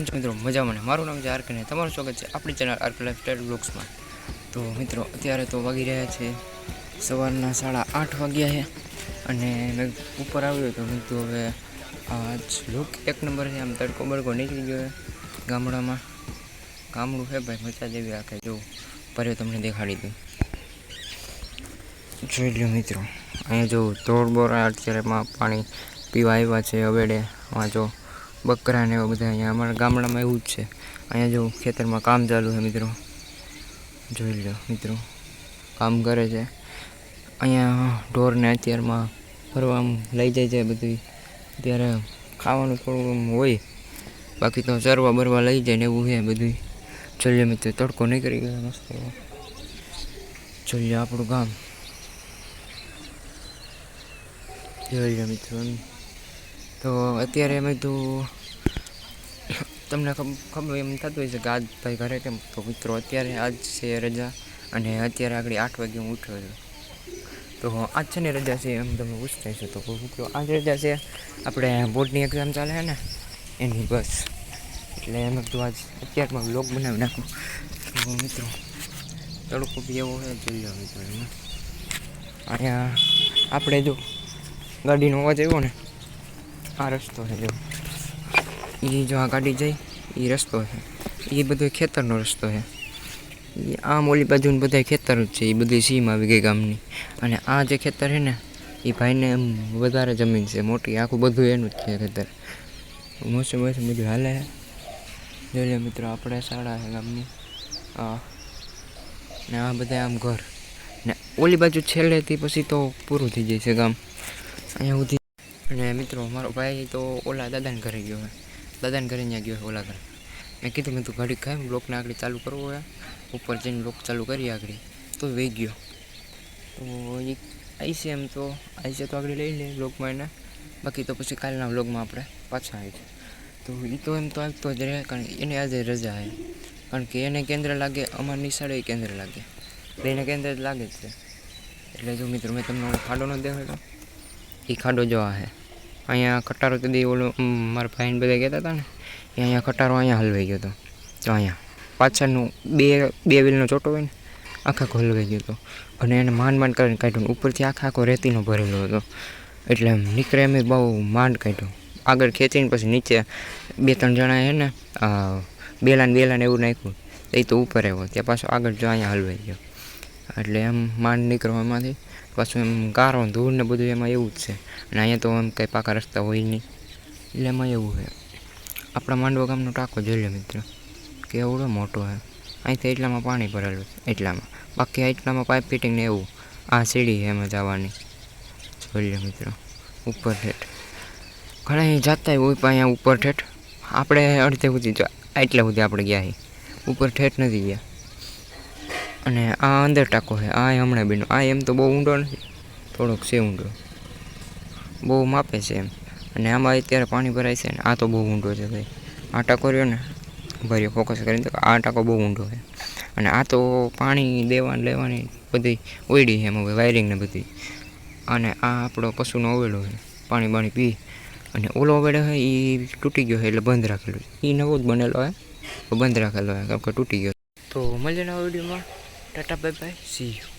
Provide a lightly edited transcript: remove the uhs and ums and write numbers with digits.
કેમ છો મિત્રો? મજામાં ને? મારું નામ છે આરકે ને તમારું સ્વાગત છે આપણી ચેનલ આરકે લાઈફસ્ટાઈલ બ્લોગ્સમાં. તો મિત્રો અત્યારે તો વાગી રહ્યા છે સવારના 8:30 વાગ્યા છે અને મેં ઉપર આવ્યો તો મેં તો હવે આજ લુક એક નંબર છે. આમ તડકો બડકો નીકળી ગયો ગામડામાં. ગામડું છે ભાઈ, મજા જેવી આખે જો પરે તમને દેખાડી દઉં. જોઈ લો મિત્રો, અહીંયા જો ધોળ બોરા અત્યારેમાં પાણી પીવા આવ્યા છે હવેડે. જો બકરા ને એવું બધા અહીંયા અમારા ગામડામાં એવું જ છે. અહીંયા જો ખેતરમાં કામ ચાલુ છે મિત્રો, જોઈ લો મિત્રો, કામ કરે છે. અહીંયા ઢોરને અત્યારમાં ફરવા લઈ જાય છે બધું. અત્યારે ખાવાનું થોડું હોય, બાકી તો ચરવા બરવા લઈ જાય ને એવું છે બધું. જોઈએ મિત્રો, તડકો નીકળી ગયો મસ્ત. જોઈએ આપણું ગામ, જોઈ લો મિત્રો. તો અત્યારે મેં તો તમને ખબર એમ થતું હોય છે કે આજ ભાઈ ઘરે કેમ. તો મિત્રો અત્યારે આજ છે રજા અને અત્યારે આગળ 8 વાગે હું ઉઠ્યો છું. તો આજ છે ને રજા છે એમ તમે પૂછતા હશો. તો મિત્રો આજ રજા છે, આપણે બોર્ડની એક્ઝામ ચાલે છે ને એની બસ, એટલે એમ તો આજ અત્યારમાં બ્લોગ બનાવી નાખું. તો મિત્રો તડકો બી એવો છે, જોઈ લો મિત્રો. એમાં અહીંયા આપણે જો ગાડીનો અવાજ આવ્યો ને, આ રસ્તો છે જો, એ જો આ ગાડી જાય એ રસ્તો છે, એ બધો ખેતરનો રસ્તો છે. એ આમ ઓલી બાજુ બધા ખેતર જ છે, એ બધી સીમ આવી ગઈ ગામની. અને આ જે ખેતર છે ને એ ભાઈને એમ વધારે જમીન છે મોટી, આખું બધું એનું જ છે ખેતર. મોસમ બધું હાલે છે. જોઈ લે મિત્રો, આપણે શાળા છે ગામની ને આ બધા આમ ઘર ને ઓલી બાજુ છેલ્લેથી પછી તો પૂરું થઈ જાય છે ગામ અહીંયા સુધી. અને મિત્રો મારો ભાઈ તો ઓલા દાદાને ઘરે ગયો હોય, દાદાને ઘરે ત્યાં ગયો હોય ઓલા ઘરે. મેં કીધું મેં તું ઘડી ખાઈ બ્લોકને આગળ ચાલુ કરવો હોય, ઉપર જઈને બ્લોક ચાલુ કરી આગળ, તો વહી ગયો. તો એ આવી છે એમ તો આવી છે તો આગળ લઈ લે બ્લોગમાં એને, બાકી તો પછી કાલના બ્લોગમાં આપણે પાછા આવી છે. તો એ તો એમ તો આવતો જ રહે, કારણ કે એને આજે રજા છે. કારણ કે એને કેન્દ્ર લાગે, અમારી નિશાળે કેન્દ્ર લાગે, બેને કેન્દ્ર જ લાગે જ છે. એટલે જો મિત્રો મેં તમને ખાડો ન દેખાડ્યો, એ ખાડો જો આ છે. અહીંયા ખટારો તો દે ઓલો મારા ભાઈને બધા કહેતા હતા ને, એ અહીંયા ખટારો અહીંયા હલવાઈ ગયો હતો. તો અહીંયા પાછળનું બે વ્હીલનો ચોટો હોય ને, આખો હલવાઈ ગયો હતો. અને એને માંડ કરીને કાઢ્યો, ઉપરથી આખો રેતીનો ભરેલો હતો. એટલે નીકળે એમ બહુ માંડ કાઢ્યો. આગળ ખેંચીને પછી નીચે 2-3 જણા છે ને બેલાને એવું નાખ્યું, એ તો ઉપર આવ્યો. ત્યાં પાછો આગળ જો અહીંયા હલવાઈ ગયો. એટલે એમ માંડ નીકળવા એમાંથી પાછું એમ ગારો ધૂળ ને બધું એમાં એવું જ છે. અને અહીંયા તો એમ કંઈ પાકા રસ્તા હોય નહીં, એટલે એમાં એવું છે. આપણા માંડવા ગામનો ટાંકો જોઈ લે મિત્રો, કે એવડો મોટો છે. અહીંથી એટલામાં પાણી ભરેલું છે, એટલામાં. બાકી એટલામાં પાઇપ ફિટિંગ ને એવું. આ સીડી છે એમાં જવાની, જોઈ લે મિત્રો, ઉપર ઠેઠ. ઘણા જતા હોય પણ અહીંયા ઉપર ઠેઠ આપણે અડધે સુધી એટલા સુધી આપણે ગયા છીએ, ઉપર ઠેઠ નથી ગયા. અને આ અંદર ટાંકો છે, આ હમણાં બેનો. આ એમ તો બહુ ઊંડો નથી, થોડોક છે ઊંડો, બહુ માપે છે એમ. અને આમાં અત્યારે પાણી ભરાય છે ને, આ તો બહુ ઊંડો છે ભાઈ. આ ટાંકો રહ્યો ને, ભર્યો ફોકસ કરીને, તો આ ટાંકો બહુ ઊંડો છે. અને આ તો પાણી લેવાની બધી ઓયડી છે એમાં વાયરિંગ ને બધી. અને આ આપણો પશુનો અવેડો છે, પાણી બાણી પી. અને ઓલો અવેડો છે એ તૂટી ગયો છે, એટલે બંધ રાખેલો છે. એ નવો જ બનેલો છે, બંધ રાખેલો છે, કેમ કે તૂટી ગયો. તો મળીએ નવા વિડીયોમાં. Tata bye bye, C you.